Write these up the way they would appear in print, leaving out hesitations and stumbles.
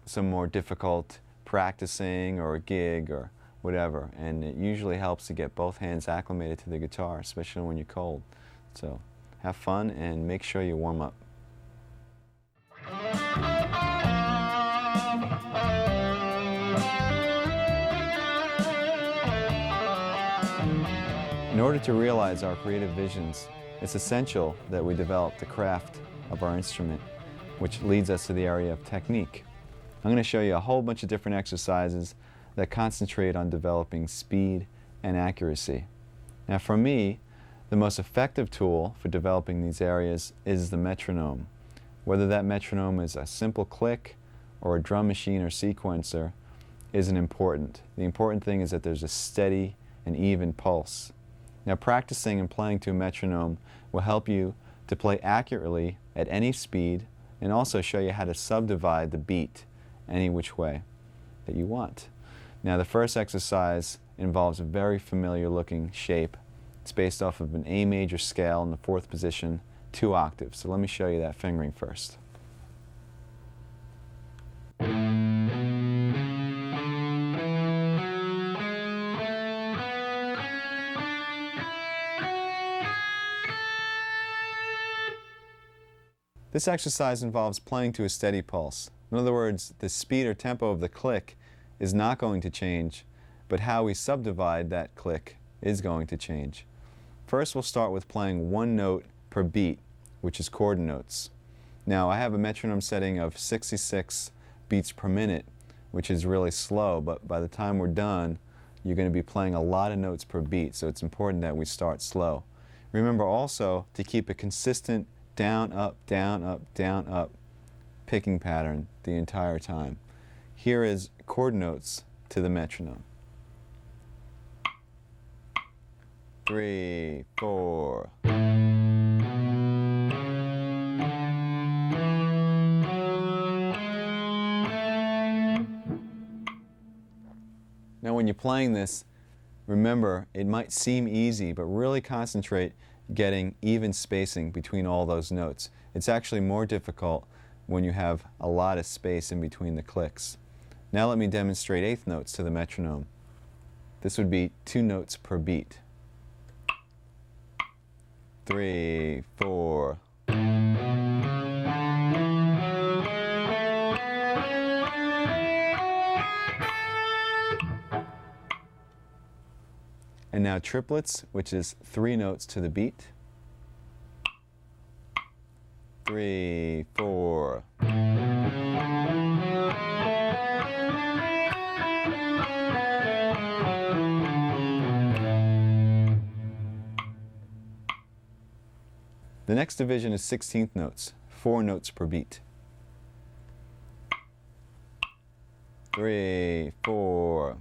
some more difficult practicing or a gig or whatever, and it usually helps to get both hands acclimated to the guitar, especially when you're cold. So have fun and make sure you warm up. In order to realize our creative visions, it's essential that we develop the craft of our instrument, which leads us to the area of technique. I'm going to show you a whole bunch of different exercises that concentrate on developing speed and accuracy. Now for me, the most effective tool for developing these areas is the metronome. Whether that metronome is a simple click or a drum machine or sequencer isn't important. The important thing is that there's a steady and even pulse. Now practicing and playing to a metronome will help you to play accurately at any speed and also show you how to subdivide the beat any which way that you want. Now the first exercise involves a very familiar looking shape. It's based off of an A major scale in the 4th position, 2 octaves. So let me show you that fingering first. This exercise involves playing to a steady pulse. In other words, the speed or tempo of the click is not going to change, but how we subdivide that click is going to change. First, we'll start with playing 1 note per beat, which is chord notes. Now, I have a metronome setting of 66 beats per minute, which is really slow, but by the time we're done, you're going to be playing a lot of notes per beat, so it's important that we start slow. Remember also to keep a consistent down, up, down, up, down, up picking pattern the entire time. Here is chord notes to the metronome. 3, 4. Now when you're playing this, remember it might seem easy, but really concentrate getting even spacing between all those notes. It's actually more difficult when you have a lot of space in between the clicks. Now let me demonstrate 8th notes to the metronome. This would be 2 notes per beat. 3, 4. And now triplets, which is 3 notes to the beat. 3, 4. The next division is 16th notes, 4 notes per beat. 3, 4.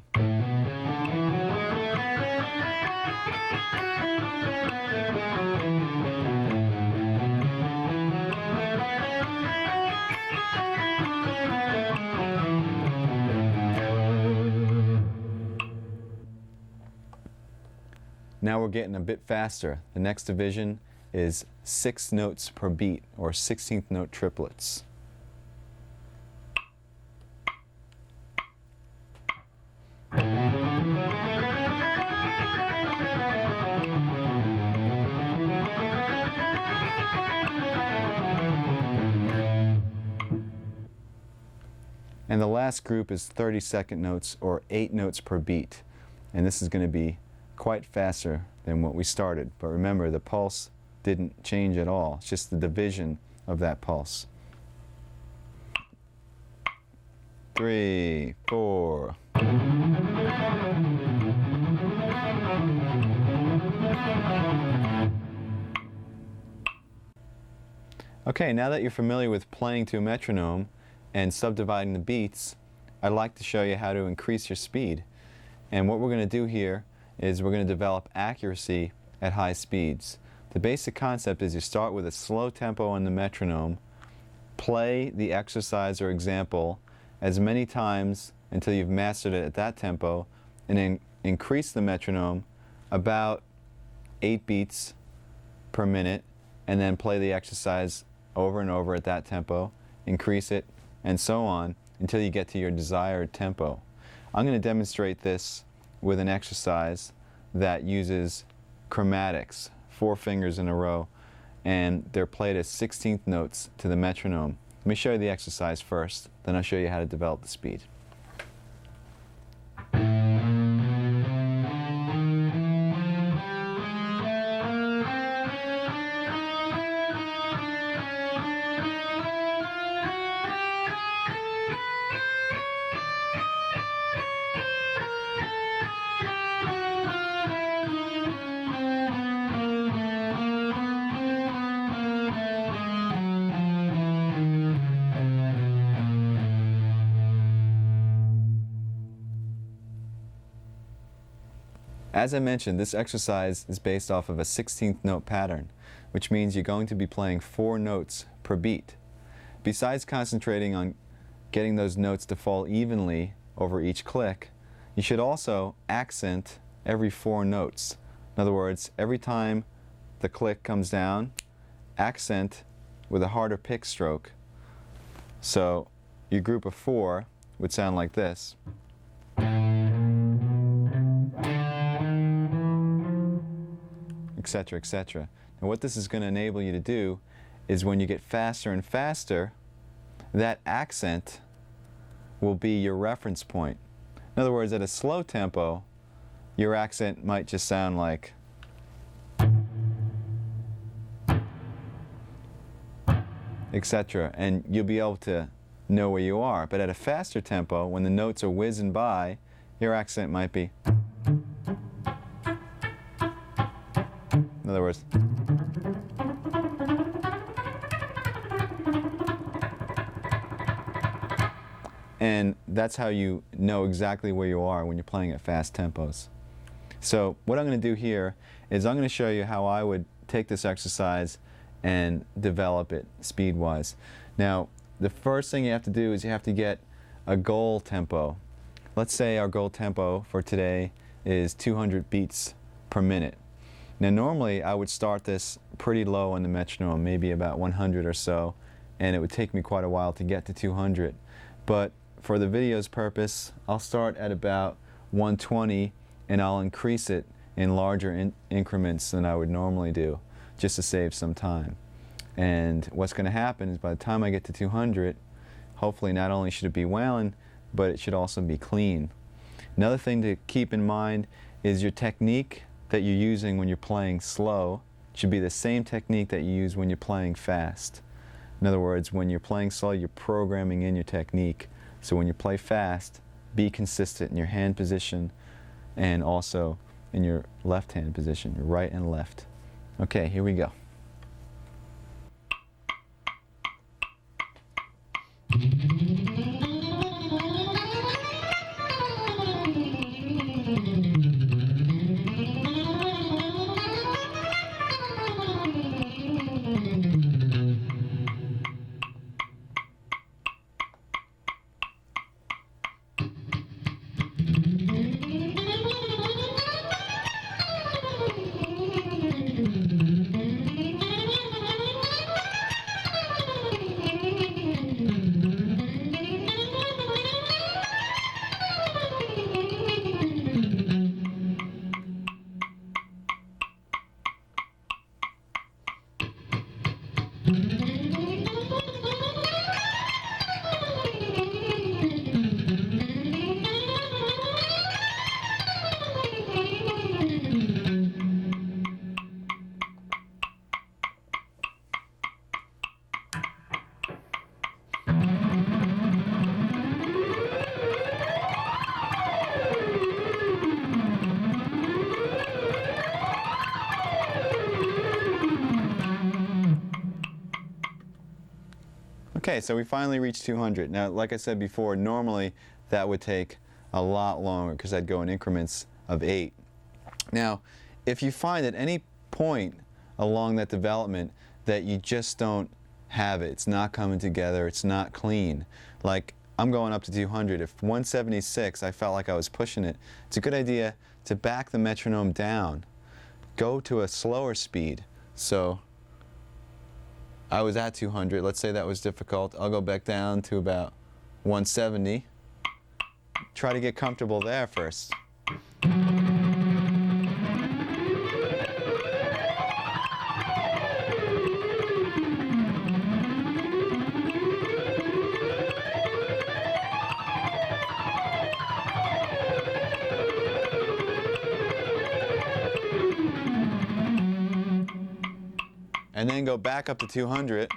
Now we're getting a bit faster. The next division is 6 notes per beat, or 16th note triplets. And the last group is 32nd notes, or 8 notes per beat. And this is going to be quite faster than what we started. But remember, the pulse didn't change at all. It's just the division of that pulse. 3, 4. Okay, now that you're familiar with playing to a metronome and subdividing the beats, I'd like to show you how to increase your speed. And what we're going to do here is we're going to develop accuracy at high speeds. The basic concept is you start with a slow tempo on the metronome, play the exercise or example as many times until you've mastered it at that tempo, and then increase the metronome about 8 beats per minute, and then play the exercise over and over at that tempo, increase it, and so on until you get to your desired tempo. I'm going to demonstrate this with an exercise that uses chromatics, 4 fingers in a row, and they're played as 16th notes to the metronome. Let me show you the exercise first, then I'll show you how to develop the speed. As I mentioned, this exercise is based off of a 16th note pattern, which means you're going to be playing 4 notes per beat. Besides concentrating on getting those notes to fall evenly over each click, you should also accent every 4 notes. In other words, every time the click comes down, accent with a harder pick stroke. So your group of 4 would sound like this. Etc., etc. And what this is going to enable you to do is when you get faster and faster, that accent will be your reference point. In other words, at a slow tempo, your accent might just sound like etc., and you'll be able to know where you are. But at a faster tempo, when the notes are whizzing by, your accent might be, in other words, and that's how you know exactly where you are when you're playing at fast tempos. So what I'm going to do here is I'm going to show you how I would take this exercise and develop it speed-wise. Now, the first thing you have to do is you have to get a goal tempo. Let's say our goal tempo for today is 200 beats per minute. Now normally I would start this pretty low on the metronome, maybe about 100 or so, and it would take me quite a while to get to 200. But for the video's purpose, I'll start at about 120 and I'll increase it in larger increments than I would normally do, just to save some time. And what's going to happen is by the time I get to 200, hopefully not only should it be wailing, but it should also be clean. Another thing to keep in mind is your technique that you're using when you're playing slow should be the same technique that you use when you're playing fast. In other words, when you're playing slow, you're programming in your technique. So when you play fast, be consistent in your hand position and also in your left hand position, your right and left. Okay, here we go. Okay, so we finally reached 200. Now, like I said before, normally that would take a lot longer because I'd go in increments of 8. Now, if you find at any point along that development that you just don't have it, it's not coming together, it's not clean, like I'm going up to 200. If 176, I felt like I was pushing it, it's a good idea to back the metronome down. Go to a slower speed. So I was at 200, let's say that was difficult, I'll go back down to about 170. Try to get comfortable there first. And then go back up to 200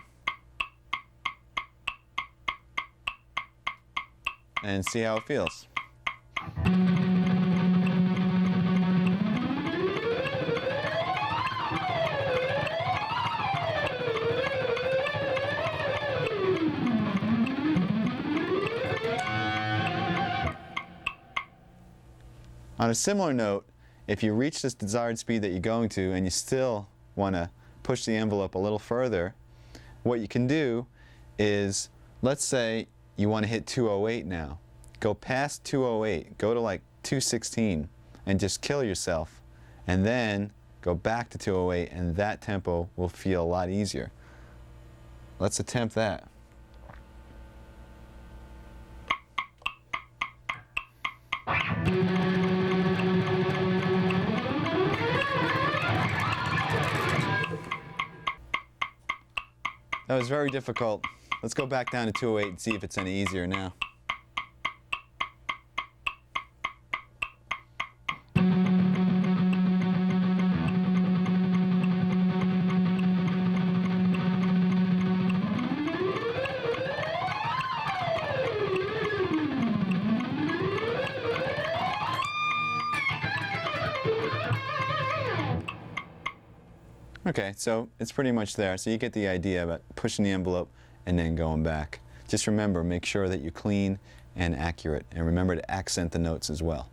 and see how it feels. On a similar note, if you reach this desired speed that you're going to and you still want to push the envelope a little further, what you can do is, let's say you want to hit 208 now. Go past 208, go to like 216 and just kill yourself, and then go back to 208, and that tempo will feel a lot easier. Let's attempt that. That was very difficult. Let's go back down to 208 and see if it's any easier now. Okay, so it's pretty much there. So you get the idea about pushing the envelope and then going back. Just remember, make sure that you're clean and accurate, and remember to accent the notes as well.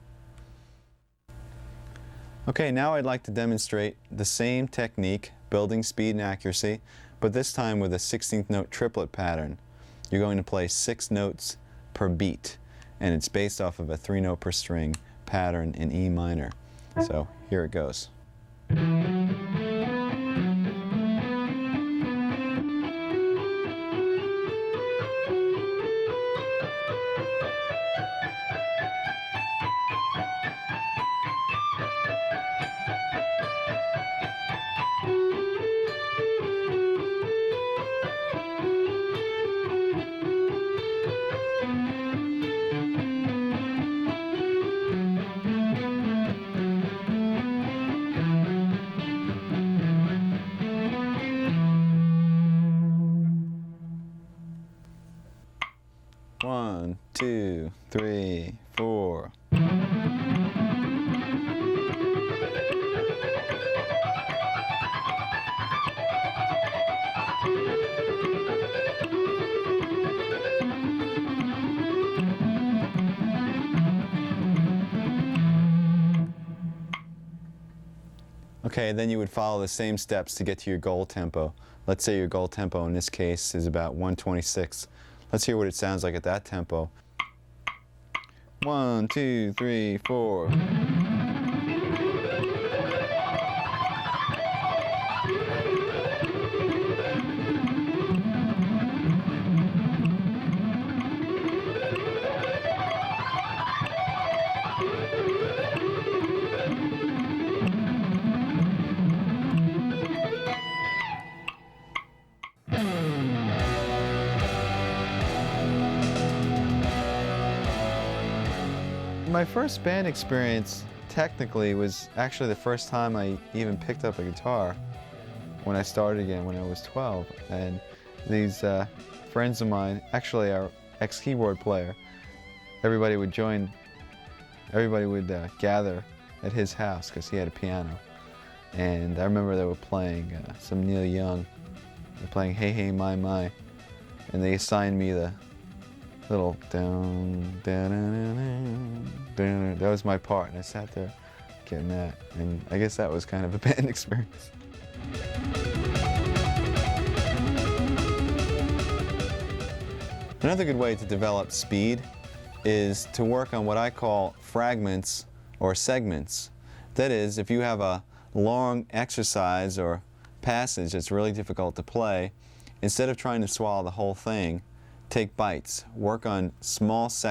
Okay, now I'd like to demonstrate the same technique, building speed and accuracy, but this time with a 16th note triplet pattern. You're going to play 6 notes per beat, and it's based off of a 3-note per string pattern in E minor. So here it goes. One, two, three, four. Okay, then you would follow the same steps to get to your goal tempo. Let's say your goal tempo in this case is about 126. Let's hear what it sounds like at that tempo. 1, 2, 3, 4. My first band experience technically was actually the first time I even picked up a guitar when I started again when I was 12. And these friends of mine, actually our ex-keyboard player, everybody would gather at his house because he had a piano. And I remember they were playing some Neil Young. They were playing Hey Hey My My, and they assigned me the little down, down, down, down. That was my part, and I sat there getting that, and I guess that was kind of a band experience. Another good way to develop speed is to work on what I call fragments or segments. That is, if you have a long exercise or passage that's really difficult to play, instead of trying to swallow the whole thing, Take bites, work on small sections.